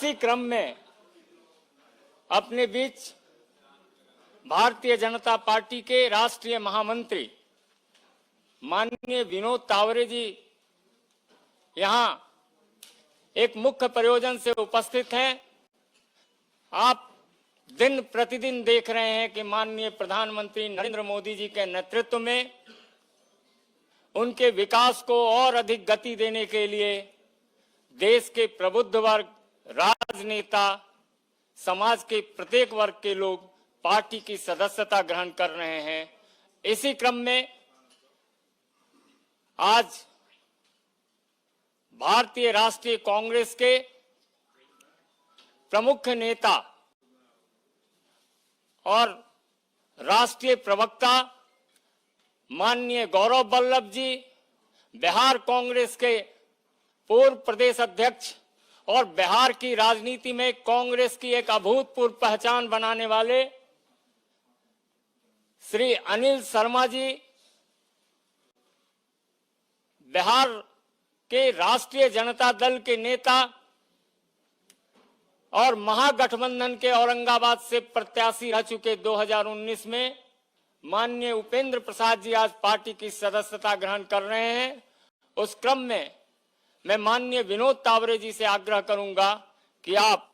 इसी क्रम में अपने बीच भारतीय जनता पार्टी के राष्ट्रीय महामंत्री माननीय विनोद तावरे जी यहां एक मुख्य प्रयोजन से उपस्थित हैं। आप दिन प्रतिदिन देख रहे हैं कि माननीय प्रधानमंत्री नरेंद्र मोदी जी के नेतृत्व में उनके विकास को और अधिक गति देने के लिए देश के प्रबुद्ध वर्ग, राजनेता, समाज के प्रत्येक वर्ग के लोग पार्टी की सदस्यता ग्रहण कर रहे हैं। इसी क्रम में आज भारतीय राष्ट्रीय कांग्रेस के प्रमुख नेता और राष्ट्रीय प्रवक्ता माननीय गौरव वल्लभ जी, बिहार कांग्रेस के पूर्व प्रदेश अध्यक्ष और बिहार की राजनीति में कांग्रेस की एक अभूतपूर्व पहचान बनाने वाले श्री अनिल शर्मा जी, बिहार के राष्ट्रीय जनता दल के नेता और महागठबंधन के औरंगाबाद से प्रत्याशी रह चुके 2019 में माननीय उपेंद्र प्रसाद जी आज पार्टी की सदस्यता ग्रहण कर रहे हैं। उस क्रम में मैं माननीय विनोद तावरे जी से आग्रह करूंगा कि आप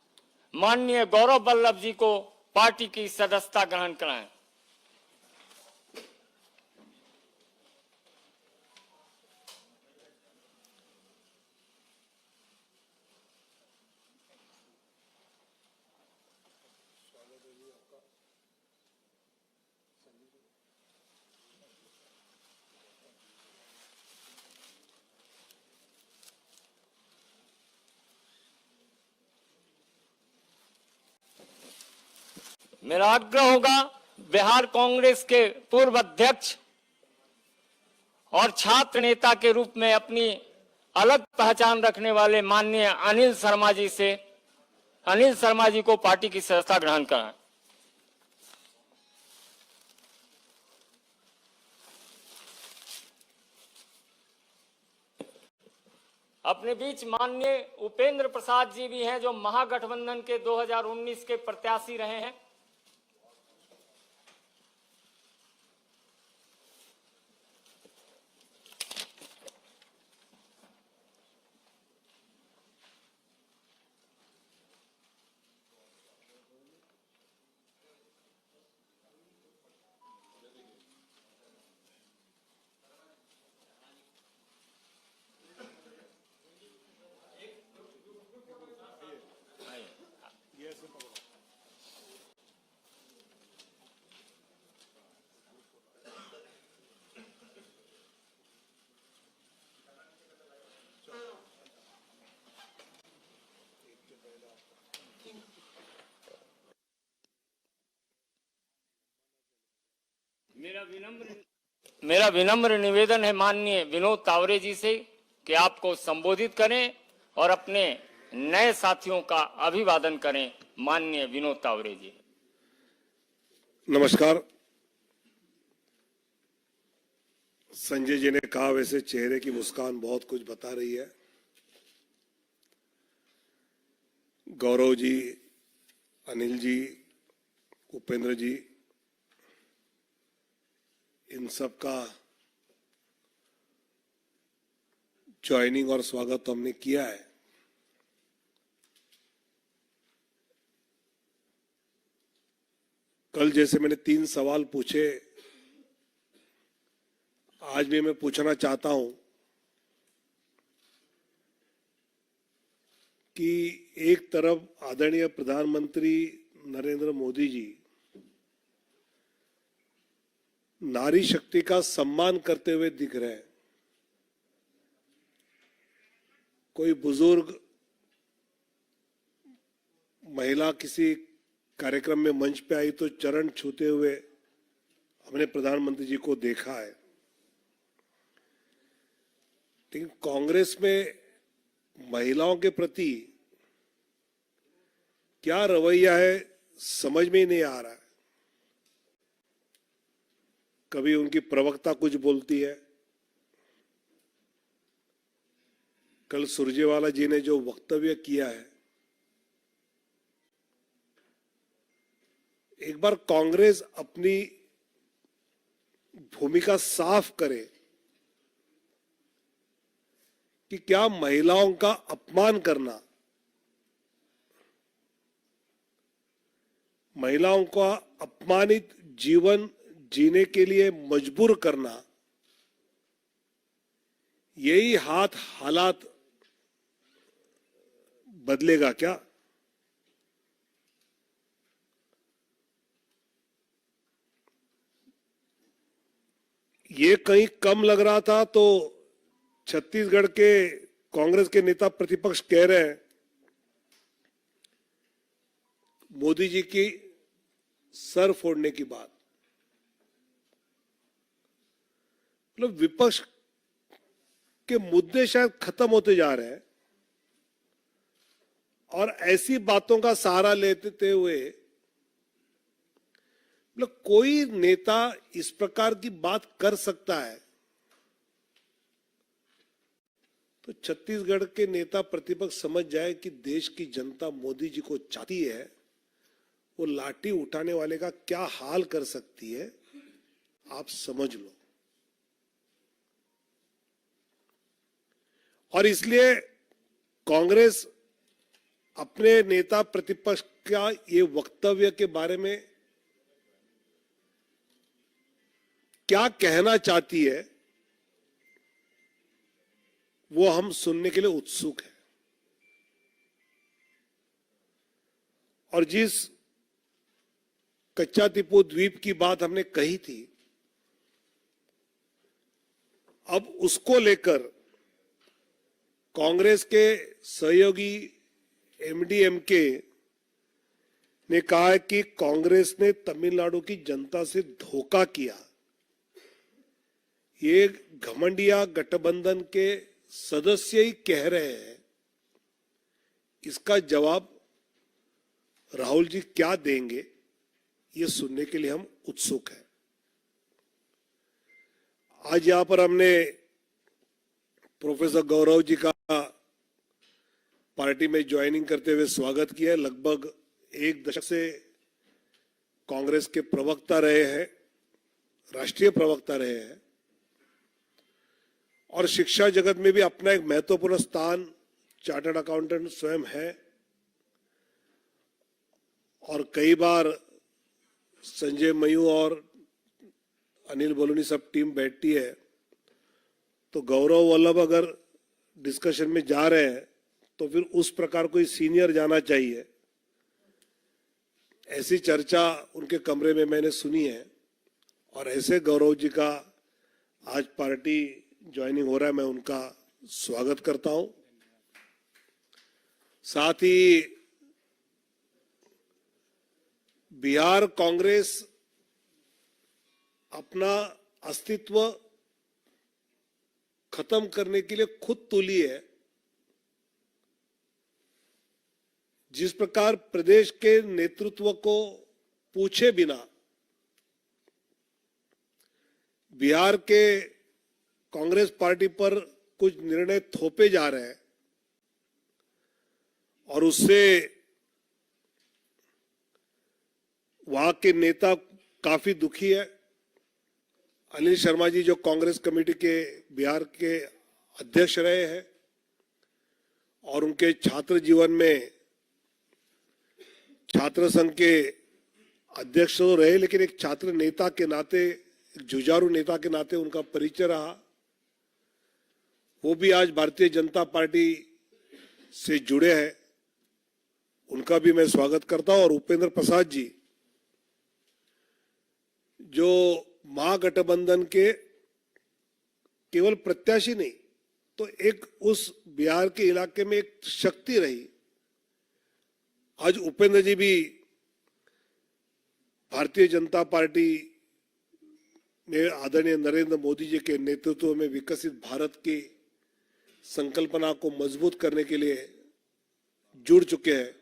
माननीय गौरव वल्लभ जी को पार्टी की सदस्यता ग्रहण कराएं। मेरा आग्रह होगा बिहार कांग्रेस के पूर्व अध्यक्ष और छात्र नेता के रूप में अपनी अलग पहचान रखने वाले माननीय अनिल शर्मा जी को पार्टी की सदस्यता ग्रहण कराएं। अपने बीच माननीय उपेंद्र प्रसाद जी भी हैं जो महागठबंधन के 2019 के प्रत्याशी रहे हैं। मेरा विनम्र निवेदन है माननीय विनोद तावरे जी से कि आपको संबोधित करें और अपने नए साथियों का अभिवादन करें। माननीय विनोद तावरे जी। नमस्कार। संजय जी ने कहा वैसे चेहरे की मुस्कान बहुत कुछ बता रही है। गौरव जी, अनिल जी, उपेंद्र जी, इन सब का ज्वाइनिंग और स्वागत तो हमने किया है। कल जैसे मैंने 3 सवाल पूछे, आज भी मैं पूछना चाहता हूं कि एक तरफ आदरणीय प्रधानमंत्री नरेंद्र मोदी जी नारी शक्ति का सम्मान करते हुए दिख रहे हैं। कोई बुजुर्ग महिला किसी कार्यक्रम में मंच पे आई तो चरण छूते हुए हमने प्रधानमंत्री जी को देखा है, लेकिन कांग्रेस में महिलाओं के प्रति क्या रवैया है समझ में ही नहीं आ रहा है। कभी उनकी प्रवक्ता कुछ बोलती है, कल सुरजेवाला जी ने जो वक्तव्य किया है एक बार कांग्रेस अपनी भूमिका साफ करे कि क्या महिलाओं का अपमान करना, महिलाओं का अपमानित जीवन जीने के लिए मजबूर करना, यही हालात बदलेगा क्या? ये कहीं कम लग रहा था तो छत्तीसगढ़ के कांग्रेस के नेता प्रतिपक्ष कह रहे हैं मोदी जी की सर फोड़ने की बात। मतलब विपक्ष के मुद्दे शायद खत्म होते जा रहे हैं और ऐसी बातों का सहारा लेते हुए मतलब कोई नेता इस प्रकार की बात कर सकता है तो छत्तीसगढ़ के नेता प्रतिपक्ष समझ जाए कि देश की जनता मोदी जी को चाहती है, वो लाठी उठाने वाले का क्या हाल कर सकती है, आप समझ लो। और इसलिए कांग्रेस अपने नेता प्रतिपक्ष का ये वक्तव्य के बारे में क्या कहना चाहती है वो हम सुनने के लिए उत्सुक हैं। और जिस कच्चा टीपू द्वीप की बात हमने कही थी, अब उसको लेकर कांग्रेस के सहयोगी एमडीएमके ने कहा है कि कांग्रेस ने तमिलनाडु की जनता से धोखा किया। ये घमंडिया गठबंधन के सदस्य ही कह रहे हैं, इसका जवाब राहुल जी क्या देंगे, ये सुनने के लिए हम उत्सुक हैं। आज यहां पर हमने प्रोफेसर गौरव जी का पार्टी में ज्वाइनिंग करते हुए स्वागत किया है। लगभग एक दशक से कांग्रेस के प्रवक्ता रहे हैं, राष्ट्रीय प्रवक्ता रहे हैं और शिक्षा जगत में भी अपना एक महत्वपूर्ण स्थान चार्टर्ड अकाउंटेंट स्वयं है। और कई बार संजय मयू और अनिल बलूनी सब टीम बैठती है तो गौरव वल्लभ अगर डिस्कशन में जा रहे हैं तो फिर उस प्रकार कोई सीनियर जाना चाहिए। ऐसी चर्चा उनके कमरे में मैंने सुनी है और ऐसे गौरव जी का आज पार्टी ज्वाइनिंग हो रहा है, मैं उनका स्वागत करता हूं। साथ ही बिहार कांग्रेस अपना अस्तित्व खत्म करने के लिए खुद तुली है। जिस प्रकार प्रदेश के नेतृत्व को पूछे बिना बिहार के कांग्रेस पार्टी पर कुछ निर्णय थोपे जा रहे हैं और उससे वहां के नेता काफी दुखी है। अनिल शर्मा जी जो कांग्रेस कमेटी के बिहार के अध्यक्ष रहे हैं और उनके छात्र जीवन में छात्र संघ के अध्यक्ष तो रहे, लेकिन एक छात्र नेता के नाते, एक जुझारू नेता के नाते उनका परिचय रहा। वो भी आज भारतीय जनता पार्टी से जुड़े हैं, उनका भी मैं स्वागत करता हूं। और उपेंद्र प्रसाद जी जो महागठबंधन के केवल प्रत्याशी नहीं तो एक उस बिहार के इलाके में एक शक्ति रही। आज उपेंद्र जी भी भारतीय जनता पार्टी में आदरणीय नरेंद्र मोदी जी के नेतृत्व में विकसित भारत की संकल्पना को मजबूत करने के लिए जुड़ चुके हैं।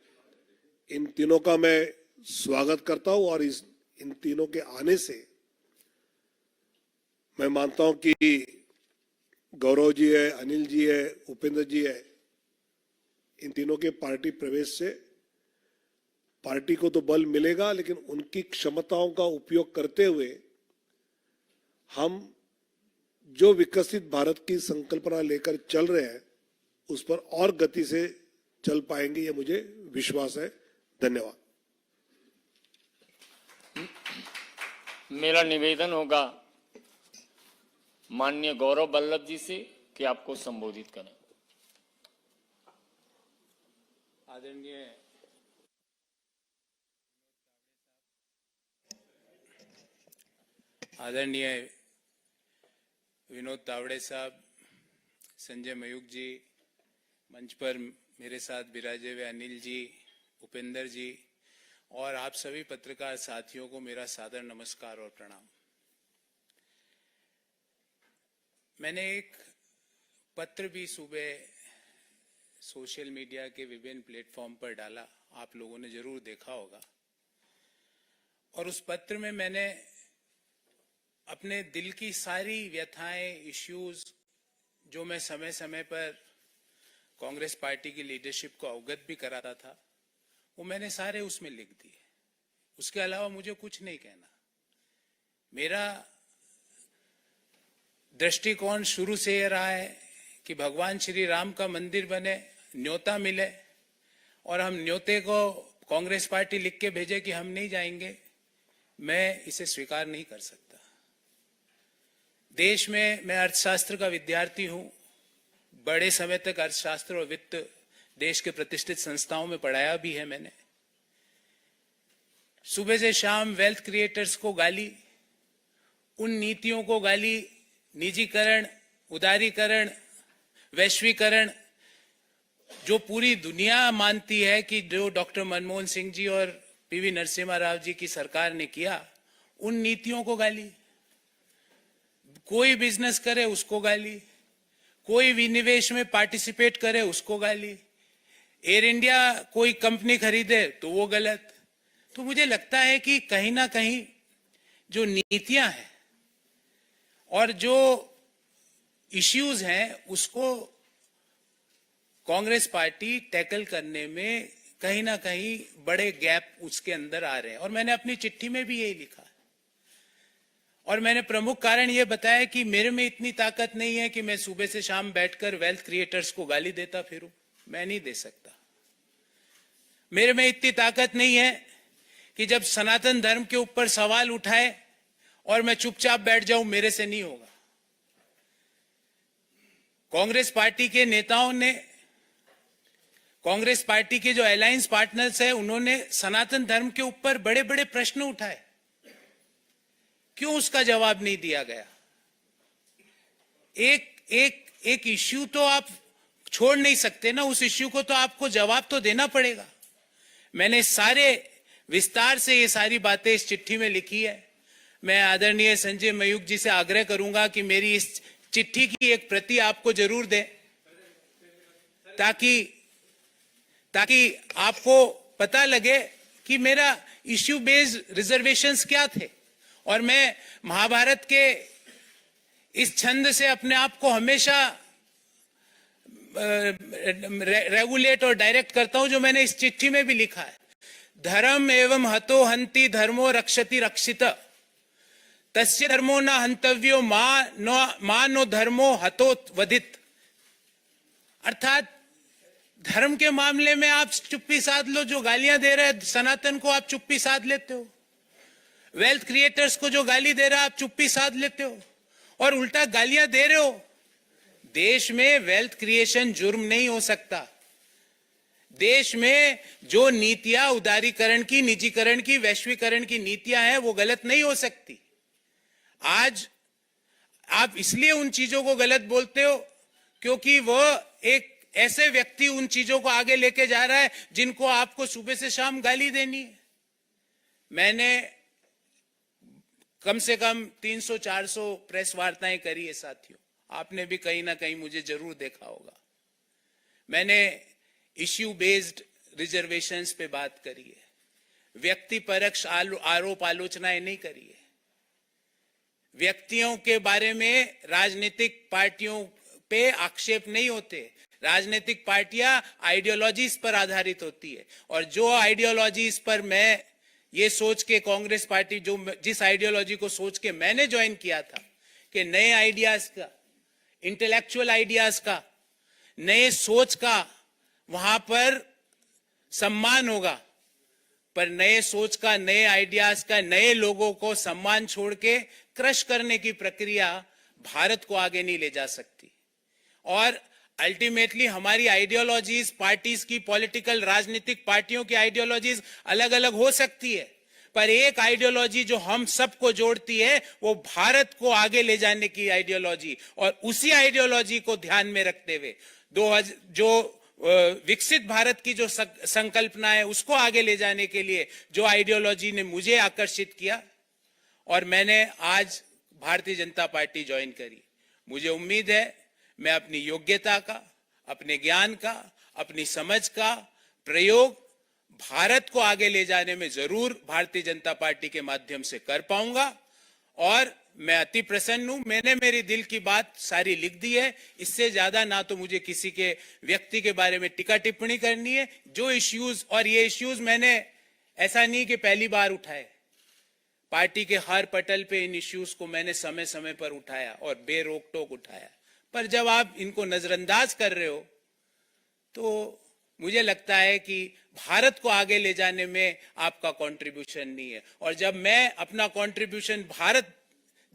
इन तीनों का मैं स्वागत करता हूं और इन तीनों के आने से मैं मानता हूं कि गौरव जी है, अनिल जी है, उपेंद्र जी है, इन तीनों के पार्टी प्रवेश से पार्टी को तो बल मिलेगा, लेकिन उनकी क्षमताओं का उपयोग करते हुए हम जो विकसित भारत की संकल्पना लेकर चल रहे हैं उस पर और गति से चल पाएंगे, ये मुझे विश्वास है। धन्यवाद। मेरा निवेदन होगा माननीय गौरव वल्लभ जी से कि आपको संबोधित करें। आदरणीय विनोद तावड़े साहब, संजय मयूख जी, मंच पर मेरे साथ विराजे हुए अनिल जी, उपेंद्र जी और आप सभी पत्रकार साथियों को मेरा सादर नमस्कार और प्रणाम। मैंने एक पत्र भी सुबह सोशल मीडिया के विभिन्न प्लेटफॉर्म पर डाला, आप लोगों ने जरूर देखा होगा। और उस पत्र में मैंने अपने दिल की सारी व्यथाएं, इश्यूज जो मैं समय समय पर कांग्रेस पार्टी की लीडरशिप को अवगत भी कराता था, वो मैंने सारे उसमें लिख दिए। उसके अलावा मुझे कुछ नहीं कहना। मेरा दृष्टिकोण शुरू से यह रहा है कि भगवान श्री राम का मंदिर बने, न्योता मिले और हम न्योते को कांग्रेस पार्टी लिख के भेजे कि हम नहीं जाएंगे, मैं इसे स्वीकार नहीं कर सकता। देश में मैं अर्थशास्त्र का विद्यार्थी हूं, बड़े समय तक अर्थशास्त्र और वित्त देश के प्रतिष्ठित संस्थाओं में पढ़ाया भी है मैंने। सुबह से शाम वेल्थ क्रिएटर्स को गाली, उन नीतियों को गाली, निजीकरण, उदारीकरण, वैश्वीकरण, जो पूरी दुनिया मानती है कि जो डॉक्टर मनमोहन सिंह जी और पीवी नरसिम्हा राव जी की सरकार ने किया, उन नीतियों को गाली। कोई बिजनेस करे उसको गाली, कोई विनिवेश में पार्टिसिपेट करे उसको गाली, एयर इंडिया कोई कंपनी खरीदे तो वो गलत। तो मुझे लगता है कि कहीं ना कहीं जो नीतियां हैं और जो इश्यूज हैं उसको कांग्रेस पार्टी टैकल करने में कहीं ना कहीं बड़े गैप उसके अंदर आ रहे हैं। और मैंने अपनी चिट्ठी में भी यही लिखा है। और मैंने प्रमुख कारण यह बताया कि मेरे में इतनी ताकत नहीं है कि मैं सुबह से शाम बैठकर वेल्थ क्रिएटर्स को गाली देता फिरूं, मैं नहीं दे सकता। मेरे में इतनी ताकत नहीं है कि जब सनातन धर्म के ऊपर सवाल उठाए और मैं चुपचाप बैठ जाऊं, मेरे से नहीं होगा। कांग्रेस पार्टी के नेताओं ने, कांग्रेस पार्टी के जो अलायंस पार्टनर्स हैं, उन्होंने सनातन धर्म के ऊपर बड़े बड़े प्रश्न उठाए, क्यों उसका जवाब नहीं दिया गया? एक इश्यू तो आप छोड़ नहीं सकते ना, उस इश्यू को तो आपको जवाब तो देना पड़ेगा। मैंने सारे विस्तार से ये सारी बातें इस चिट्ठी में लिखी है। मैं आदरणीय संजय मयूख जी से आग्रह करूंगा कि मेरी इस चिट्ठी की एक प्रति आपको जरूर दें, ताकि आपको पता लगे कि मेरा इश्यू बेस्ड रिजर्वेशंस क्या थे। और मैं महाभारत के इस छंद से अपने आप को हमेशा रेगुलेट और डायरेक्ट करता हूं, जो मैंने इस चिट्ठी में भी लिखा है। धर्म एवं हतो हंति धर्मो रक्षति रक्षित, तस्य धर्मो न हंतव्यो मा नो धर्मो हतो वधित। अर्थात धर्म के मामले में आप चुप्पी साध लो, जो गालियां दे रहे हैं सनातन को आप चुप्पी साध लेते हो, वेल्थ क्रिएटर्स को जो गाली दे रहा है आप चुप्पी साध लेते हो, और उल्टा गालियां दे रहे हो। देश में वेल्थ क्रिएशन जुर्म नहीं हो सकता। देश में जो नीतियां उदारीकरण की, निजीकरण की, वैश्वीकरण की नीतियां हैं, वो गलत नहीं हो सकती। आज आप इसलिए उन चीजों को गलत बोलते हो क्योंकि वो एक ऐसे व्यक्ति उन चीजों को आगे लेके जा रहा है जिनको आपको सुबह से शाम गाली देनी है। मैंने कम से कम 300-400 प्रेस वार्ताएं करी है साथियों, आपने भी कहीं ना कहीं मुझे जरूर देखा होगा। मैंने इश्यू बेस्ड रिजर्वेशंस पे बात करी है, व्यक्ति परक्ष आरोप आलोचनाएं नहीं करी है। व्यक्तियों के बारे में राजनीतिक पार्टियों पे आक्षेप नहीं होते, राजनीतिक पार्टियां आइडियोलॉजीज पर आधारित होती है, और जो आइडियोलॉजीज पर मैं ये सोच के कांग्रेस पार्टी जिस आइडियोलॉजी को सोच के मैंने ज्वाइन किया था कि नए आइडियाज का, इंटेलेक्चुअल आइडियाज का, नए सोच का वहां पर सम्मान होगा, पर नए सोच का, नए आइडियाज का, नए लोगों को सम्मान छोड़ के क्रश करने की प्रक्रिया भारत को आगे नहीं ले जा सकती। और अल्टीमेटली हमारी आइडियोलॉजीज, पार्टीज की, पॉलिटिकल राजनीतिक पार्टियों की आइडियोलॉजीज अलग अलग हो सकती है, पर एक आइडियोलॉजी जो हम सबको जोड़ती है वो भारत को आगे ले जाने की आइडियोलॉजी, और उसी आइडियोलॉजी को ध्यान में रखते हुए जो विकसित भारत की जो संकल्पना है उसको आगे ले जाने के लिए जो आइडियोलॉजी ने मुझे आकर्षित किया, और मैंने आज भारतीय जनता पार्टी ज्वाइन करी। मुझे उम्मीद है मैं अपनी योग्यता का, अपने ज्ञान का, अपनी समझ का प्रयोग भारत को आगे ले जाने में जरूर भारतीय जनता पार्टी के माध्यम से कर पाऊंगा, और मैं अति प्रसन्न हूं। मैंने मेरी दिल की बात सारी लिख दी है, इससे ज्यादा ना तो मुझे किसी के व्यक्ति के बारे में टीका टिप्पणी करनी है। जो इश्यूज, और ये इश्यूज मैंने ऐसा नहीं कि पहली बार उठाए, पार्टी के हर पटल पे इन इश्यूज को मैंने समय समय पर उठाया और बेरोक टोक उठाया, पर जब आप इनको नजरअंदाज कर रहे हो तो मुझे लगता है कि भारत को आगे ले जाने में आपका कंट्रीब्यूशन नहीं है, और जब मैं अपना कंट्रीब्यूशन भारत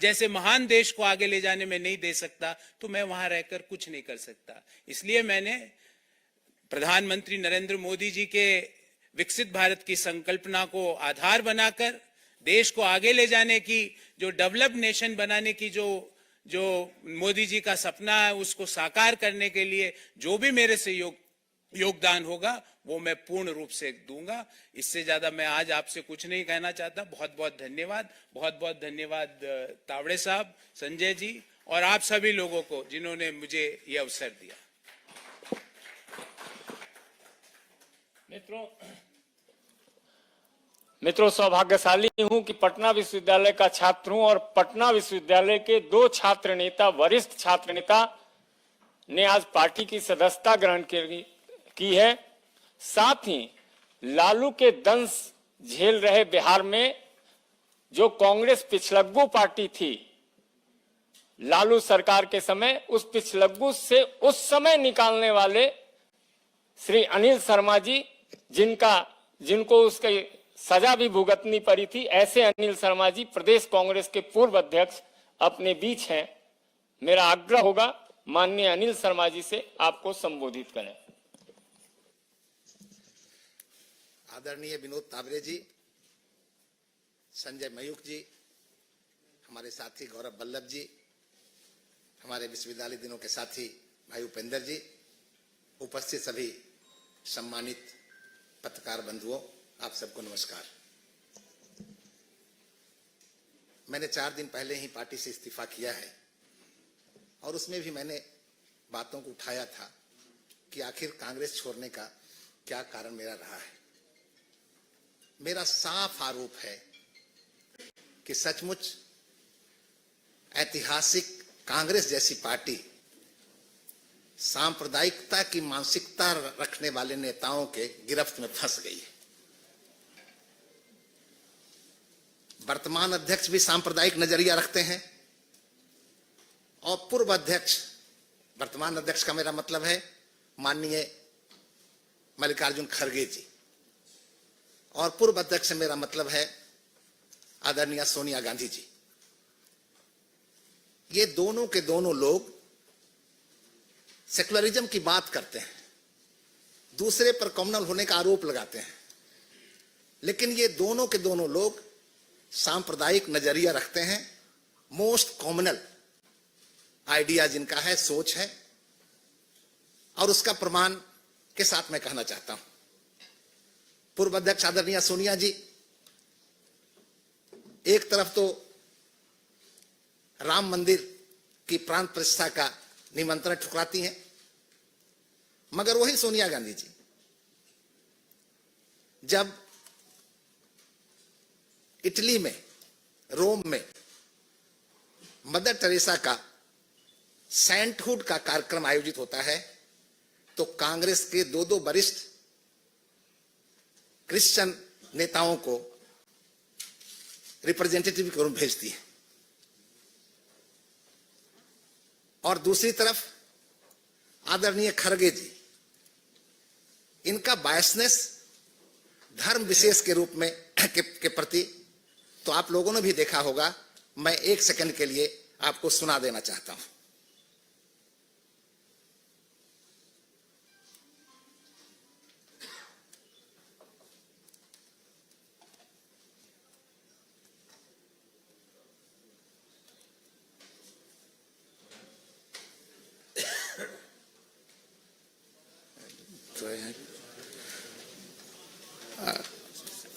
जैसे महान देश को आगे ले जाने में नहीं दे सकता तो मैं वहां रहकर कुछ नहीं कर सकता। इसलिए मैंने प्रधानमंत्री नरेंद्र मोदी जी के विकसित भारत की संकल्पना को आधार बनाकर देश को आगे ले जाने की, जो डेवलप्ड नेशन बनाने की जो मोदी जी का सपना है, उसको साकार करने के लिए जो भी मेरे से योगदान होगा वो मैं पूर्ण रूप से दूंगा। इससे ज्यादा मैं आज आपसे कुछ नहीं कहना चाहता। बहुत बहुत धन्यवाद, बहुत बहुत धन्यवाद तावड़े साहब, संजय जी और आप सभी लोगों को जिन्होंने मुझे ये अवसर दिया। मित्रों, सौभाग्यशाली हूं कि पटना विश्वविद्यालय का छात्र हूं और पटना विश्वविद्यालय के 2 छात्र नेता, वरिष्ठ छात्र नेता ने आज पार्टी की सदस्यता ग्रहण की है। साथ ही लालू के दंश झेल रहे बिहार में जो कांग्रेस पिछलग्गू पार्टी थी, लालू सरकार के समय उस पिछलग्गू से उस समय निकालने वाले श्री अनिल शर्मा जी, जिनको उसके सजा भी भुगतनी पड़ी थी, ऐसे अनिल शर्मा जी प्रदेश कांग्रेस के पूर्व अध्यक्ष अपने बीच हैं। मेरा आग्रह होगा माननीय अनिल शर्मा जी से आपको संबोधित करें। आदरणीय विनोद तावरे जी, संजय मयूख जी, हमारे साथी गौरव बल्लभ जी, हमारे विश्वविद्यालय दिनों के साथी भाई उपेंद्र जी, उपस्थित सभी सम्मानित पत्रकार बंधुओं, आप सबको नमस्कार। मैंने 4 दिन पहले ही पार्टी से इस्तीफा किया है और उसमें भी मैंने बातों को उठाया था कि आखिर कांग्रेस छोड़ने का क्या कारण मेरा रहा है। मेरा साफ आरोप है कि सचमुच ऐतिहासिक कांग्रेस जैसी पार्टी सांप्रदायिकता की मानसिकता रखने वाले नेताओं के गिरफ्त में फंस गई है। वर्तमान अध्यक्ष भी सांप्रदायिक नजरिया रखते हैं और पूर्व अध्यक्ष, वर्तमान अध्यक्ष का मेरा मतलब है माननीय मल्लिकार्जुन खड़गे जी, और पूर्व अध्यक्ष से मेरा मतलब है आदरणीय सोनिया गांधी जी। ये दोनों के दोनों लोग सेकुलरिज्म की बात करते हैं, दूसरे पर कम्युनल होने का आरोप लगाते हैं, लेकिन ये दोनों के दोनों लोग सांप्रदायिक नजरिया रखते हैं। मोस्ट कॉमनल आइडिया जिनका है, सोच है, और उसका प्रमाण के साथ मैं कहना चाहता हूं। पूर्व अध्यक्ष आदरणीय सोनिया जी एक तरफ तो राम मंदिर की प्राण प्रतिष्ठा का निमंत्रण ठुकराती हैं, मगर वही सोनिया गांधी जी जब इटली में, रोम में मदर टेरेसा का सेंटहुड का कार्यक्रम आयोजित होता है तो कांग्रेस के दो वरिष्ठ क्रिश्चियन नेताओं को रिप्रेजेंटेटिव के रूप में भेजती है, और दूसरी तरफ आदरणीय खड़गे जी, इनका बायसनेस धर्म विशेष के रूप में के प्रति तो आप लोगों ने भी देखा होगा। मैं 1 सेकंड के लिए आपको सुना देना चाहता हूं।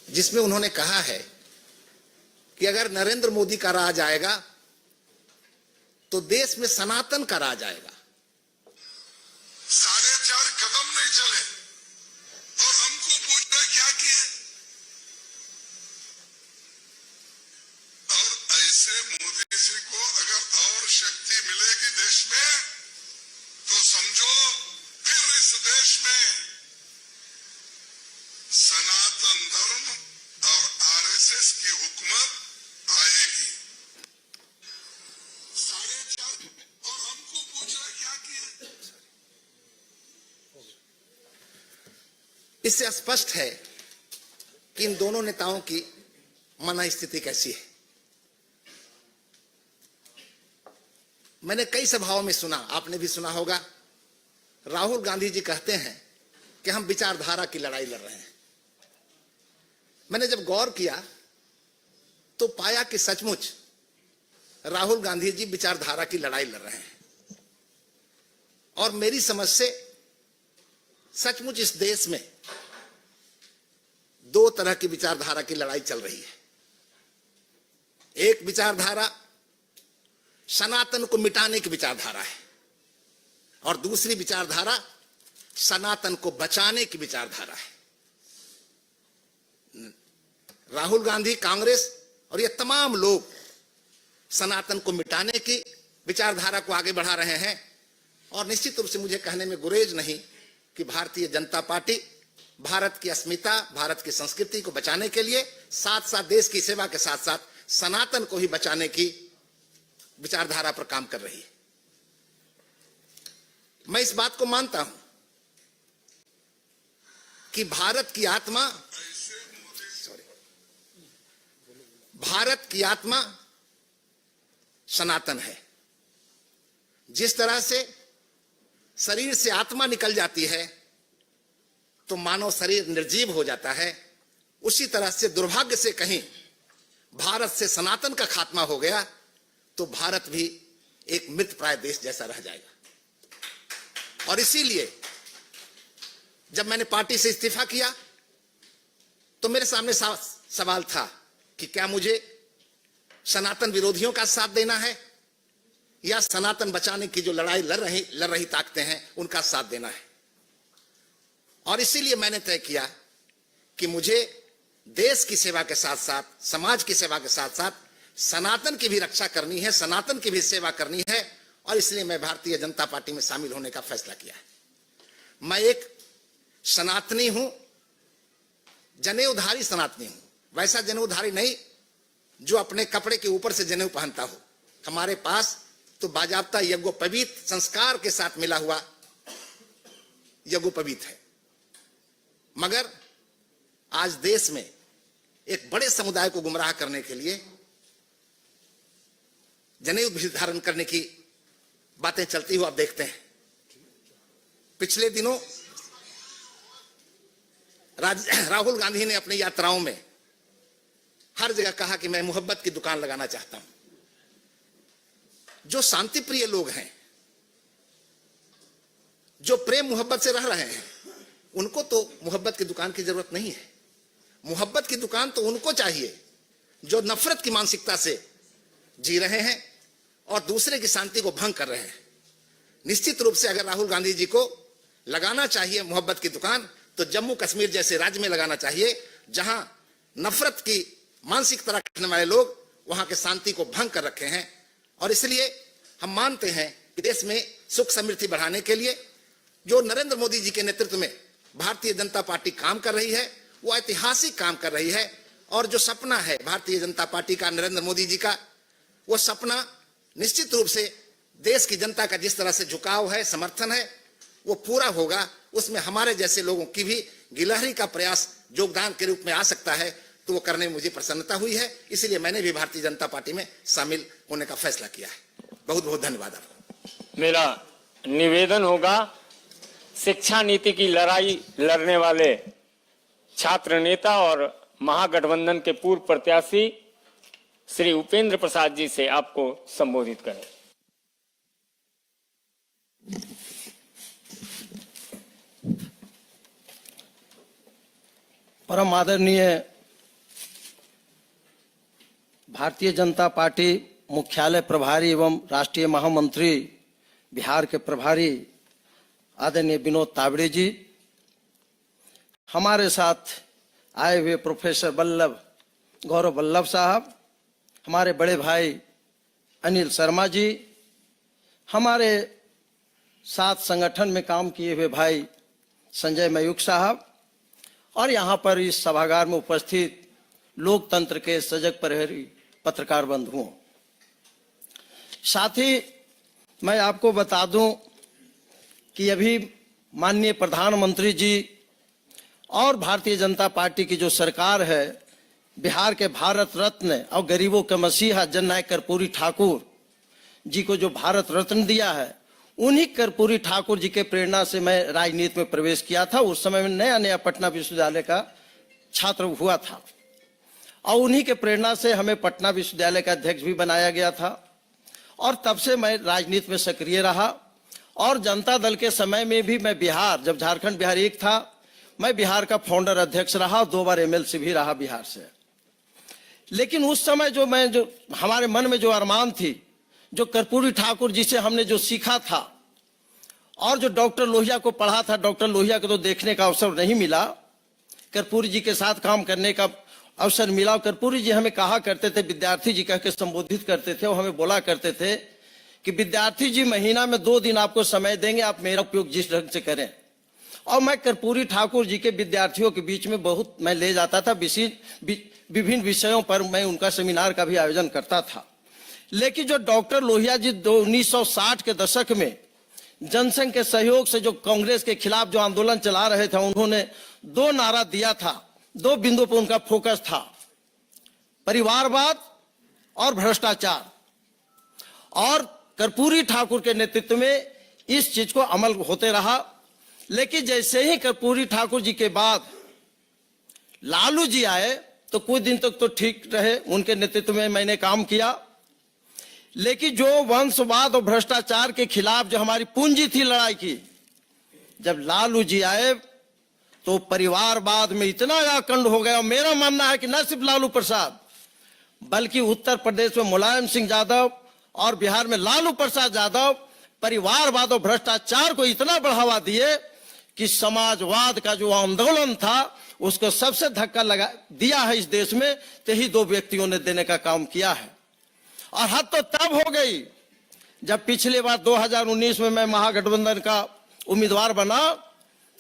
जिसमें उन्होंने कहा है कि अगर नरेंद्र मोदी का राज आएगा तो देश में सनातन का राज आएगा। 4.5 कदम नहीं चले और हमको पूछना क्या किए। और ऐसे मोदी जी को अगर और शक्ति मिलेगी देश में तो समझो फिर इस देश में सनातन धर्म और आरएसएस की हुकूमत आएगी। 4.5 और हमको पूछना क्या किए। इससे स्पष्ट है कि इन दोनों नेताओं की मनस्थिति कैसी है। मैंने कई सभाओं में सुना, आपने भी सुना होगा, राहुल गांधी जी कहते हैं कि हम विचारधारा की लड़ाई लड़ रहे हैं। मैंने जब गौर किया तो पाया कि सचमुच राहुल गांधी जी विचारधारा की लड़ाई लड़ रहे हैं, और मेरी समझ से सचमुच इस देश में 2 तरह की विचारधारा की लड़ाई चल रही है। एक विचारधारा सनातन को मिटाने की विचारधारा है, और दूसरी विचारधारा सनातन को बचाने की विचारधारा है। राहुल गांधी, कांग्रेस और ये तमाम लोग सनातन को मिटाने की विचारधारा को आगे बढ़ा रहे हैं, और निश्चित रूप से मुझे कहने में गुरेज नहीं कि भारतीय जनता पार्टी भारत की अस्मिता, भारत की संस्कृति को बचाने के लिए साथ साथ देश की सेवा के साथ साथ सनातन को ही बचाने की विचारधारा पर काम कर रही है। मैं इस बात को मानता हूं कि भारत की आत्मा सनातन है। जिस तरह से शरीर से आत्मा निकल जाती है तो मानव शरीर निर्जीव हो जाता है, उसी तरह से दुर्भाग्य से कहीं भारत से सनातन का खात्मा हो गया तो भारत भी एक मृतप्राय देश जैसा रह जाएगा। और इसीलिए जब मैंने पार्टी से इस्तीफा किया तो मेरे सामने सवाल था कि क्या मुझे सनातन विरोधियों का साथ देना है या सनातन बचाने की जो लड़ाई लड़ रही ताकतें हैं उनका साथ देना है। और इसीलिए मैंने तय किया कि मुझे देश की सेवा के साथ साथ, समाज की सेवा के साथ साथ सनातन की भी रक्षा करनी है, सनातन की भी सेवा करनी है, और इसलिए मैं भारतीय जनता पार्टी में शामिल होने का फैसला किया है। मैं एक सनातनी हूं, जनेऊधारी सनातनी हूं, वैसा जनेऊधारी नहीं जो अपने कपड़े के ऊपर से जनेऊ पहनता हो। हमारे पास तो बाजाबता यज्ञोपवीत संस्कार के साथ मिला हुआ यज्ञोपवीत है। मगर आज देश में एक बड़े समुदाय को गुमराह करने के लिए जनेऊ धारण करने की बातें चलती हुई आप देखते हैं। पिछले दिनों राहुल गांधी ने अपनी यात्राओं में हर जगह कहा कि मैं मोहब्बत की दुकान लगाना चाहता हूं। जो शांति प्रिय लोग हैं, जो प्रेम मोहब्बत से रह रहे हैं, उनको तो मोहब्बत की दुकान की जरूरत नहीं है। मोहब्बत की दुकान तो उनको चाहिए जो नफरत की मानसिकता से जी रहे हैं और दूसरे की शांति को भंग कर रहे हैं। निश्चित रूप से अगर राहुल गांधी जी को लगाना चाहिए मोहब्बत की दुकान तो जम्मू कश्मीर जैसे राज्य में लगाना चाहिए, जहां नफरत की मानसिकता रखने वाले लोग वहां के शांति को भंग कर रखे हैं। और इसलिए हम मानते हैं कि देश में सुख समृद्धि बढ़ाने के लिए जो नरेंद्र मोदी जी के नेतृत्व में भारतीय जनता पार्टी काम कर रही है वो ऐतिहासिक काम कर रही है। और जो सपना है भारतीय जनता पार्टी का, नरेंद्र मोदी जी का, वो सपना निश्चित रूप से देश की जनता का जिस तरह से झुकाव है, समर्थन है, वो पूरा होगा। उसमें हमारे जैसे लोगों की भी गिलहरी का प्रयास योगदान के रूप में आ सकता है, तो वो करने में मुझे प्रसन्नता हुई है। इसलिए मैंने भी भारतीय जनता पार्टी में शामिल होने का फैसला किया है। बहुत बहुत धन्यवाद आपको। मेरा निवेदन होगा, शिक्षा नीति की लड़ाई लड़ने वाले छात्र नेता और महागठबंधन के पूर्व प्रत्याशी श्री उपेंद्र प्रसाद जी से आपको संबोधित करें। परम आदरणीय भारतीय जनता पार्टी मुख्यालय प्रभारी एवं राष्ट्रीय महामंत्री बिहार के प्रभारी आदरणीय विनोद तावड़े जी, हमारे साथ आए हुए प्रोफेसर गौरव वल्लभ साहब, हमारे बड़े भाई अनिल शर्मा जी, हमारे साथ संगठन में काम किए हुए भाई संजय मयूख साहब, और यहाँ पर इस सभागार में उपस्थित लोकतंत्र के सजग प्रहरी पत्रकार बंधुओं, साथ ही मैं आपको बता दूं कि अभी माननीय प्रधानमंत्री जी और भारतीय जनता पार्टी की जो सरकार है, बिहार के भारत रत्न और गरीबों के मसीहा जननायक कर्पूरी ठाकुर जी को जो भारत रत्न दिया है, उन्हीं कर्पूरी ठाकुर जी के प्रेरणा से मैं राजनीति में प्रवेश किया था। उस समय में नया नया पटना विश्वविद्यालय का छात्र हुआ था और उन्हीं के प्रेरणा से हमें पटना विश्वविद्यालय का अध्यक्ष भी बनाया गया था और तब से मैं राजनीति में सक्रिय रहा। और जनता दल के समय में भी मैं बिहार, जब झारखंड बिहार एक था, मैं बिहार का फाउंडर अध्यक्ष रहा, 2 बार एमएलसी भी रहा बिहार से। लेकिन उस समय जो हमारे मन में जो अरमान थी, जो कर्पूरी ठाकुर जी से हमने जो सीखा था और जो डॉक्टर लोहिया को पढ़ा था, डॉक्टर लोहिया को तो देखने का अवसर नहीं मिला, कर्पूरी जी के साथ काम करने का अवसर मिला। कर्पूरी जी हमें कहा करते थे, विद्यार्थी जी कह के संबोधित करते थे, और हमें बोला करते थे कि विद्यार्थी जी महीना में 2 दिन आपको समय देंगे, आप मेरा उपयोग जिस ढंग से करें। और मैं कर्पूरी ठाकुर जी के विद्यार्थियों के बीच में बहुत मैं ले जाता था, विभिन्न विषयों पर मैं उनका सेमिनार का भी आयोजन करता था। लेकिन जो डॉक्टर लोहिया जी 1960 के दशक में जनसंघ के सहयोग से जो कांग्रेस के खिलाफ जो आंदोलन चला रहे थे, उन्होंने 2 नारा दिया था, 2 बिंदु पर उनका फोकस था, परिवारवाद और भ्रष्टाचार। और कर्पूरी ठाकुर के नेतृत्व में इस चीज को अमल होते रहा। लेकिन जैसे ही कर्पूरी ठाकुर जी के बाद लालू जी आए तो कुछ दिन तक तो ठीक रहे, उनके नेतृत्व में मैंने काम किया। लेकिन जो वंशवाद और भ्रष्टाचार के खिलाफ जो हमारी पूंजी थी लड़ाई की, जब लालू जी आए तो परिवारवाद में इतना आकंड हो गया। मेरा मानना है कि न सिर्फ लालू प्रसाद बल्कि उत्तर प्रदेश में मुलायम सिंह यादव और बिहार में लालू प्रसाद यादव परिवारवाद और भ्रष्टाचार को इतना बढ़ावा दिए कि समाजवाद का जो आंदोलन था उसको सबसे धक्का लगा दिया है इस देश में, तो ही 2 व्यक्तियों ने देने का काम किया है। और हद तो तब हो गई जब पिछली बार 2019 में मैं महागठबंधन का उम्मीदवार बना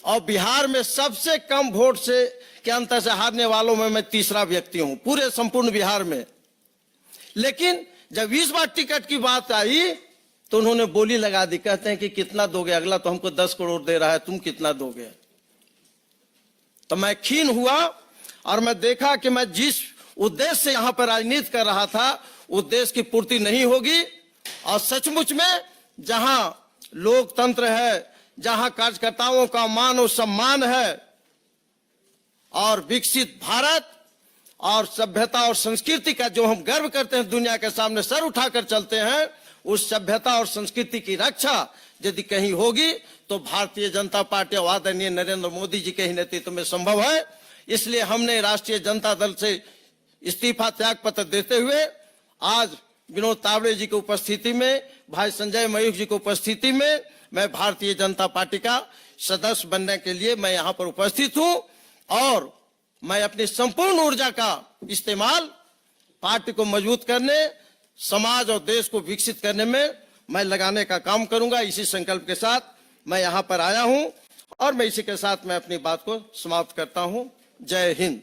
और बिहार में सबसे कम वोट से के अंतर से हारने वालों में मैं तीसरा व्यक्ति हूं पूरे संपूर्ण बिहार में। लेकिन जब इस बार टिकट की बात आई तो उन्होंने बोली लगा दी, कहते हैं कि कितना दोगे, अगला तो हमको 10 करोड़ दे रहा है, तुम कितना दोगे। तो मैं खीन हुआ और मैं देखा कि मैं जिस उद्देश्य से यहां पर राजनीति कर रहा था उद्देश्य की पूर्ति नहीं होगी। और सचमुच में जहां लोकतंत्र है, जहां कार्यकर्ताओं का मान और सम्मान है और विकसित भारत और सभ्यता और संस्कृति का जो हम गर्व करते हैं, दुनिया के सामने सर उठाकर चलते हैं, उस सभ्यता और संस्कृति की रक्षा यदि कहीं होगी तो भारतीय जनता पार्टी और आदरणीय नरेंद्र मोदी जी के ही नेतृत्व में संभव है। इसलिए हमने राष्ट्रीय जनता दल से इस्तीफा त्याग पत्र देते हुए आज विनोद तावड़े जी की उपस्थिति में, भाई संजय मयूख जी की उपस्थिति में मैं भारतीय जनता पार्टी का सदस्य बनने के लिए मैं यहाँ पर उपस्थित हूँ और मैं अपनी संपूर्ण ऊर्जा का इस्तेमाल पार्टी को मजबूत करने, समाज और देश को विकसित करने में मैं लगाने का काम करूंगा। इसी संकल्प के साथ मैं यहाँ पर आया हूँ और मैं इसी के साथ मैं अपनी बात को समाप्त करता हूँ। जय हिंद।